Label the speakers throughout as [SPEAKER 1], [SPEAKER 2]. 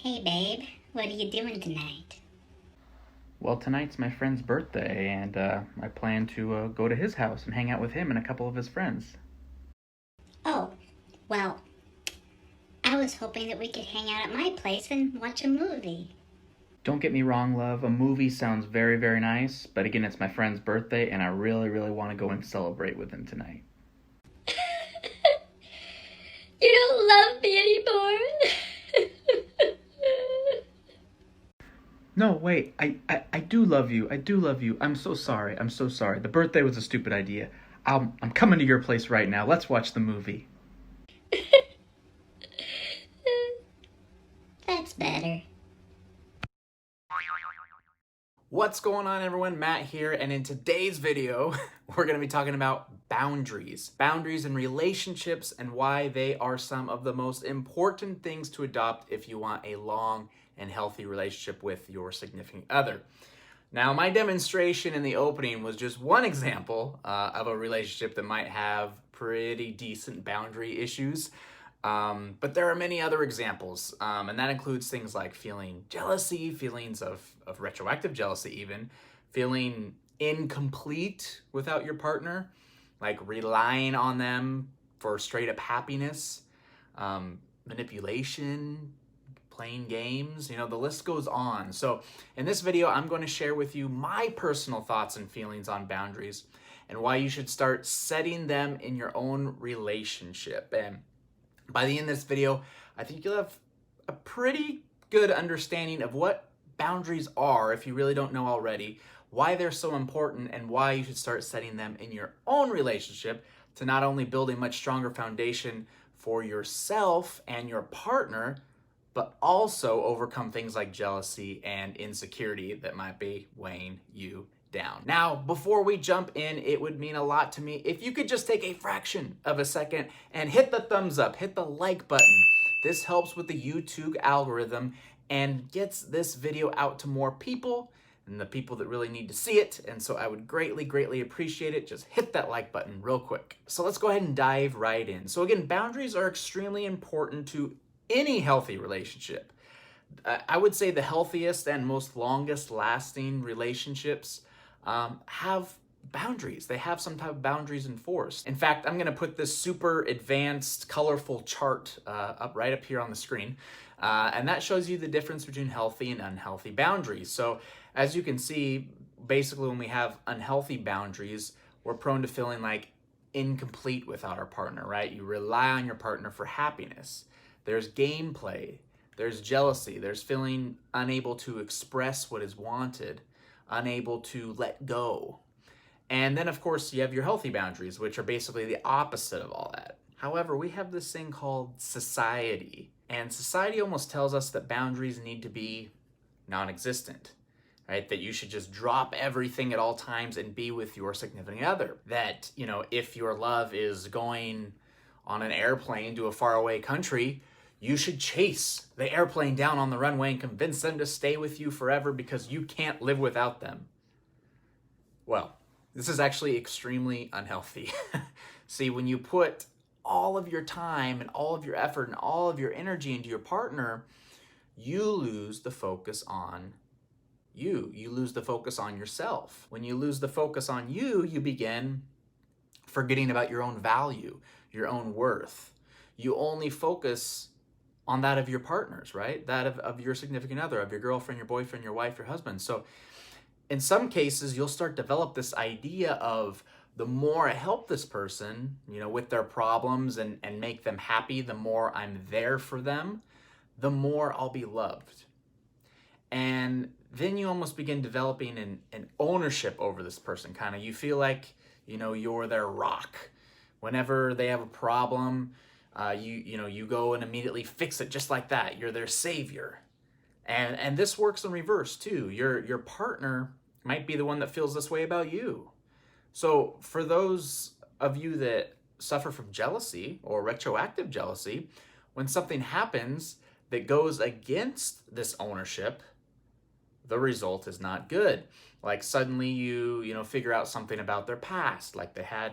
[SPEAKER 1] Hey babe, what are you doing tonight?
[SPEAKER 2] Well, tonight's my friend's birthday, and I plan to go to his house and hang out with him and a couple of his friends.
[SPEAKER 1] Oh, well, I was hoping that we could hang out at my place and watch a movie.
[SPEAKER 2] Don't get me wrong, love, a movie sounds very, very nice, but again, it's my friend's birthday, and I really, really want to go and celebrate with him tonight.
[SPEAKER 1] You don't love me anymore?
[SPEAKER 2] No, wait, I do love you. I do love you. I'm so sorry. I'm so sorry. The birthday was a stupid idea. I'm coming to your place right now. Let's watch the movie.
[SPEAKER 1] That's better.
[SPEAKER 2] What's going on, everyone? Matt here, and in today's video, we're going to be talking about boundaries. Boundaries in relationships and why they are some of the most important things to adopt if you want a long and healthy relationship with your significant other. Now, my demonstration in the opening was just one example of a relationship that might have pretty decent boundary issues. But there are many other examples, and that includes things like feeling jealousy, feelings of retroactive jealousy even, feeling incomplete without your partner, like relying on them for straight up happiness, manipulation, playing games, the list goes on. So in this video, I'm going to share with you my personal thoughts and feelings on boundaries and why you should start setting them in your own relationship. And by the end of this video, I think you'll have a pretty good understanding of what boundaries are if you really don't know already, why they're so important, and why you should start setting them in your own relationship to not only build a much stronger foundation for yourself and your partner, but also overcome things like jealousy and insecurity that might be weighing you down. Now, before we jump in, it would mean a lot to me if you could just take a fraction of a second and hit the thumbs up, hit the like button. This helps with the YouTube algorithm and gets this video out to more people and the people that really need to see it. And so I would greatly, greatly appreciate it. Just hit that like button real quick. So let's go ahead and dive right in. So again, boundaries are extremely important to any healthy relationship. I would say the healthiest and most longest lasting relationships have boundaries. They have some type of boundaries enforced. In fact, I'm going to put this super advanced, colorful chart right up here on the screen. And that shows you the difference between healthy and unhealthy boundaries. So as you can see, basically when we have unhealthy boundaries, we're prone to feeling like incomplete without our partner, right? You rely on your partner for happiness. There's gameplay, there's jealousy, there's feeling unable to express what is wanted, unable to let go. And then, of course, you have your healthy boundaries, which are basically the opposite of all that. However, we have this thing called society, and society almost tells us that boundaries need to be non-existent, right? That you should just drop everything at all times and be with your significant other. That, if your love is going on an airplane to a faraway country, you should chase the airplane down on the runway and convince them to stay with you forever because you can't live without them. Well, this is actually extremely unhealthy. See, when you put all of your time and all of your effort and all of your energy into your partner, you lose the focus on you. You lose the focus on yourself. When you lose the focus on you, you begin forgetting about your own value, your own worth. You only focus on that of your partners, right? That of your significant other, of your girlfriend, your boyfriend, your wife, your husband. So in some cases, you'll start to develop this idea of the more I help this person, with their problems and make them happy, the more I'm there for them, the more I'll be loved. And then you almost begin developing an ownership over this person. Kind of, you feel like, you're their rock. Whenever they have a problem, you go and immediately fix it just like that. You're their savior. And this works in reverse too. Your partner might be the one that feels this way about you. So for those of you that suffer from jealousy or retroactive jealousy, when something happens that goes against this ownership, the result is not good. Like suddenly you figure out something about their past, like they had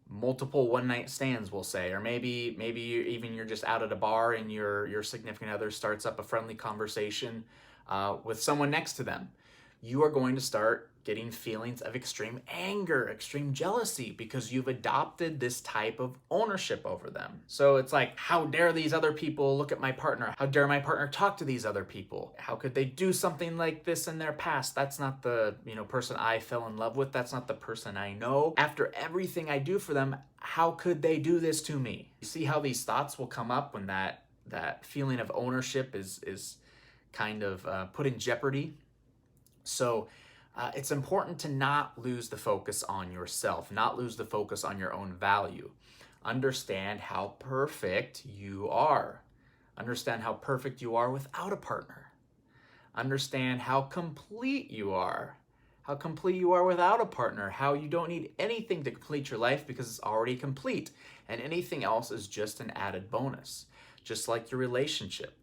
[SPEAKER 2] multiple one-night stands, we'll say, or maybe you're just out at a bar and your significant other starts up a friendly conversation with someone next to them. You are going to start getting feelings of extreme anger, extreme jealousy, because you've adopted this type of ownership over them. So it's like, how dare these other people look at my partner? How dare my partner talk to these other people? How could they do something like this in their past? That's not the, person I fell in love with. That's not the person I know. After everything I do for them, how could they do this to me? You see how these thoughts will come up when that feeling of ownership is kind of put in jeopardy. So it's important to not lose the focus on yourself, not lose the focus on your own value. Understand how perfect you are. Understand how perfect you are without a partner. Understand how complete you are. How complete you are without a partner. How you don't need anything to complete your life because it's already complete. And anything else is just an added bonus. Just like your relationship.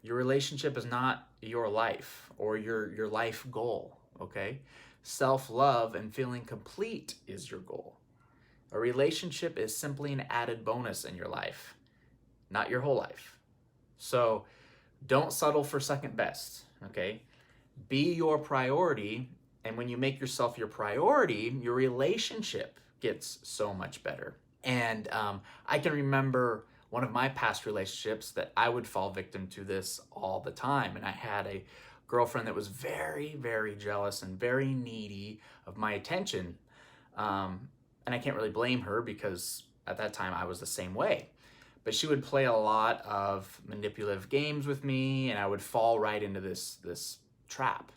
[SPEAKER 2] Your relationship is not your life or your life goal, okay? Self-love and feeling complete is your goal. A relationship is simply an added bonus in your life, not your whole life. So don't settle for second best, okay? Be your priority, and when you make yourself your priority, your relationship gets so much better. And I can remember one of my past relationships that I would fall victim to this all the time. And I had a girlfriend that was very, very jealous and very needy of my attention. And I can't really blame her because at that time I was the same way. But she would play a lot of manipulative games with me, and I would fall right into this trap.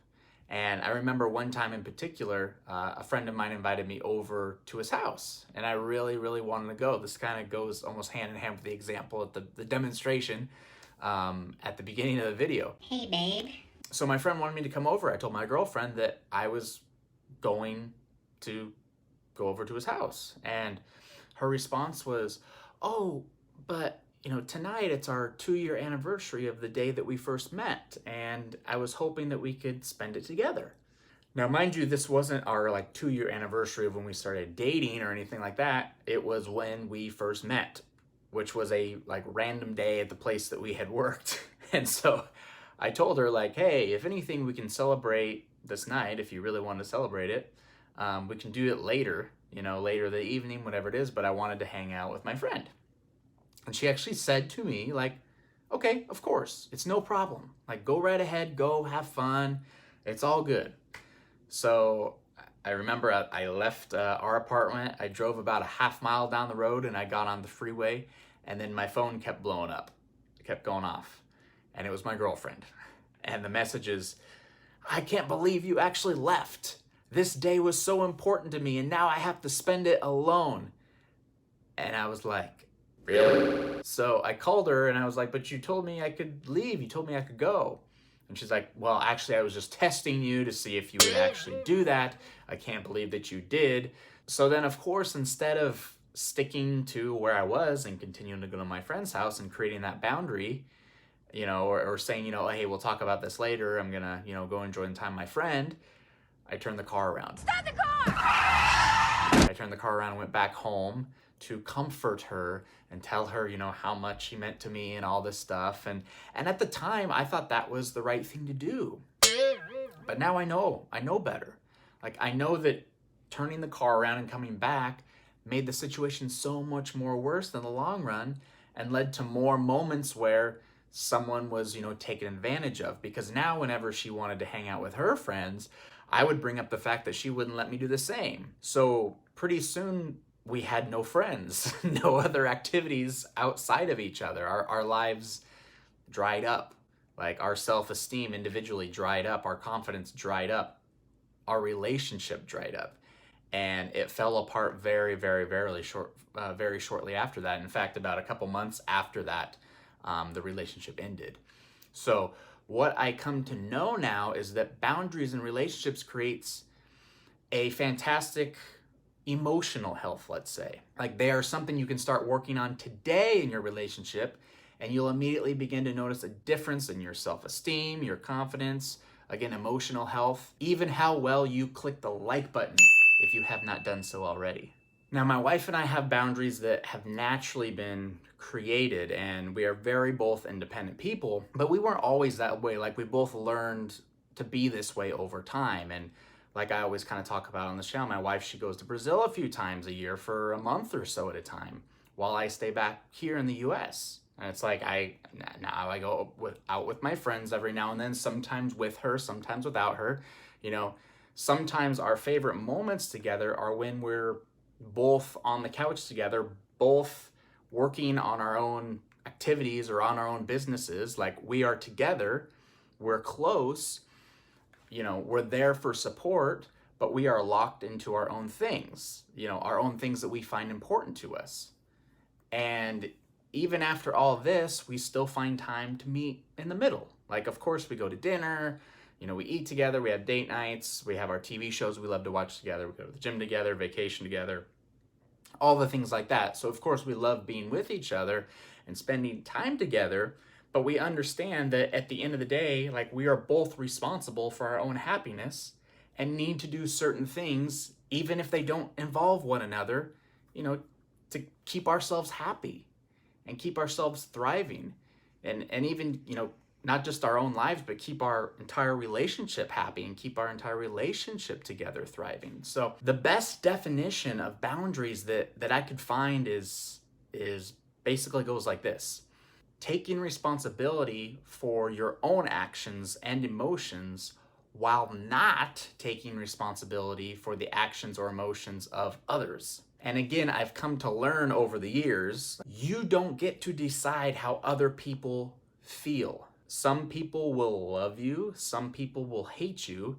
[SPEAKER 2] And I remember one time in particular, a friend of mine invited me over to his house, and I really, really wanted to go. This kind of goes almost hand in hand with the example at the demonstration at the beginning of the video.
[SPEAKER 1] Hey, babe.
[SPEAKER 2] So my friend wanted me to come over. I told my girlfriend that I was going to go over to his house, and her response was, "Oh, but tonight it's our 2-year anniversary of the day that we first met, and I was hoping that we could spend it together." Now, mind you, this wasn't our 2-year anniversary of when we started dating or anything like that. It was when we first met, which was a random day at the place that we had worked. And so I told her hey, if anything, we can celebrate this night. If you really want to celebrate it, we can do it later, later the evening, whatever it is, but I wanted to hang out with my friend. And she actually said to me, okay, of course, it's no problem. Go right ahead, go have fun. It's all good. So I remember I left our apartment. I drove about a half mile down the road, and I got on the freeway, and then my phone kept blowing up. It kept going off. And it was my girlfriend. And the message is, "I can't believe you actually left. This day was so important to me, and now I have to spend it alone." And I was like, "Really?" So I called her and I was like, "But you told me I could leave. You told me I could go." And she's like, "Well, actually, I was just testing you to see if you would actually do that. I can't believe that you did." So then, of course, instead of sticking to where I was and continuing to go to my friend's house and creating that boundary, or saying, "Hey, we'll talk about this later. I'm going to, go enjoy the time with my friend," I turned the car around.
[SPEAKER 3] Stop the car!
[SPEAKER 2] I turned the car around and went back home to comfort her and tell her, how much she meant to me and all this stuff. And at the time, I thought that was the right thing to do. But now I know better. I know that turning the car around and coming back made the situation so much more worse in the long run and led to more moments where someone was, taken advantage of. Because now whenever she wanted to hang out with her friends, I would bring up the fact that she wouldn't let me do the same. So pretty soon we had no friends, no other activities outside of each other. Our lives dried up. Our self-esteem individually dried up. Our confidence dried up. Our relationship dried up. And it fell apart very, very, very shortly after that. In fact, about a couple months after that, the relationship ended. So what I come to know now is that boundaries in relationships creates a fantastic emotional health, let's say. They are something you can start working on today in your relationship, and you'll immediately begin to notice a difference in your self-esteem, your confidence, again, emotional health, even how well you click the like button if you have not done so already. Now, my wife and I have boundaries that have naturally been created, and we are very both independent people, but we weren't always that way. Like, we both learned to be this way over time. And like I always kind of talk about on the channel, my wife, she goes to Brazil a few times a year for a month or so at a time, while I stay back here in the US. And it's like now I go out with my friends every now and then, sometimes with her, sometimes without her. You know, sometimes our favorite moments together are when we're both on the couch together, both working on our own activities or on our own businesses. Like, we are together, we're close, you know, we're there for support, but we are locked into our own things, you know, our own things that we find important to us. And even after all this, we still find time to meet in the middle. Like, of course, we go to dinner, you know, we eat together, we have date nights, we have our TV shows we love to watch together, we go to the gym together, vacation together, all the things like that. So, of course, we love being with each other and spending time together, but we understand that at the end of the day, like, we are both responsible for our own happiness and need to do certain things, even if they don't involve one another, you know, to keep ourselves happy and keep ourselves thriving, and even, you know, not just our own lives, but keep our entire relationship happy and keep our entire relationship together thriving. So the best definition of boundaries that I could find is basically goes like this: taking responsibility for your own actions and emotions while not taking responsibility for the actions or emotions of others. And again, I've come to learn over the years, you don't get to decide how other people feel. Some people will love you, some people will hate you,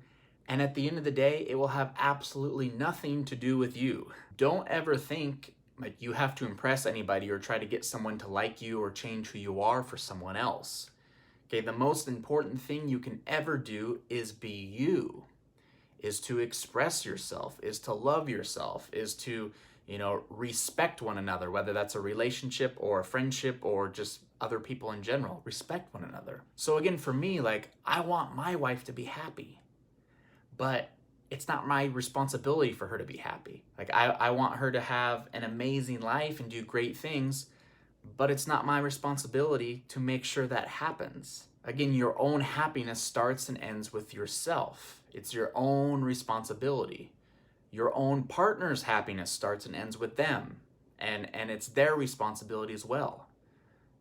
[SPEAKER 2] and at the end of the day, it will have absolutely nothing to do with you. Don't ever think like you have to impress anybody or try to get someone to like you or change who you are for someone else. Okay, the most important thing you can ever do is be you, is to express yourself, is to love yourself, is to, you know, respect one another, whether that's a relationship or a friendship or just other people in general. Respect one another. So again, for me, like, I want my wife to be happy, but it's not my responsibility for her to be happy. Like, I want her to have an amazing life and do great things, but it's not my responsibility to make sure that happens. Again, your own happiness starts and ends with yourself. It's your own responsibility. Your own partner's happiness starts and ends with them, and it's their responsibility as well.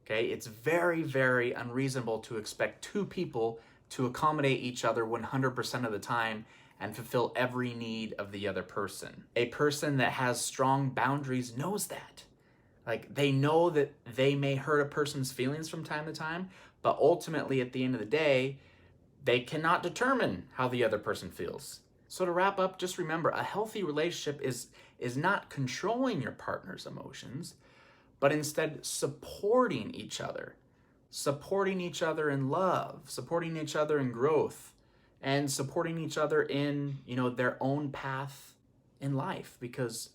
[SPEAKER 2] Okay, it's very, very unreasonable to expect two people to accommodate each other 100% of the time and fulfill every need of the other person. A person that has strong boundaries knows that. Like, they know that they may hurt a person's feelings from time to time, but ultimately at the end of the day, they cannot determine how the other person feels. So to wrap up, just remember, a healthy relationship is not controlling your partner's emotions, but instead supporting each other in love, supporting each other in growth, and supporting each other in, you know, their own path in life, because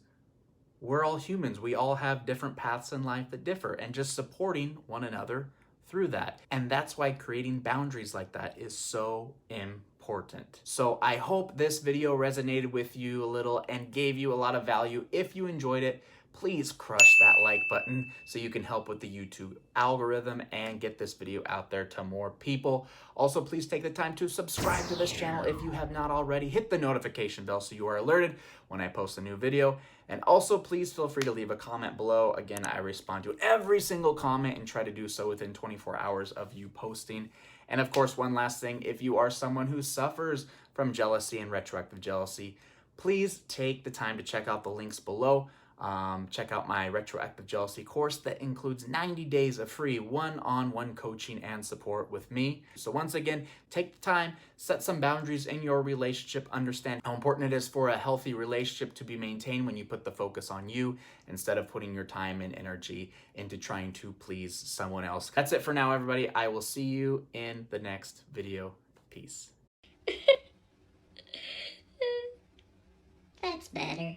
[SPEAKER 2] we're all humans. We all have different paths in life that differ, and just supporting one another through that. And that's why creating boundaries like that is so important. So I hope this video resonated with you a little and gave you a lot of value. If you enjoyed it, please crush that like button so you can help with the YouTube algorithm and get this video out there to more people. Also, please take the time to subscribe to this channel if you have not already. Hit the notification bell so you are alerted when I post a new video. And also, please feel free to leave a comment below. Again, I respond to every single comment and try to do so within 24 hours of you posting. And of course, one last thing, if you are someone who suffers from jealousy and retroactive jealousy, please take the time to check out the links below. Check out my retroactive jealousy course that includes 90 days of free one-on-one coaching and support with me. So once again, take the time, set some boundaries in your relationship, understand how important it is for a healthy relationship to be maintained when you put the focus on you instead of putting your time and energy into trying to please someone else. That's it for now, everybody. I will see you in the next video. Peace.
[SPEAKER 1] That's better.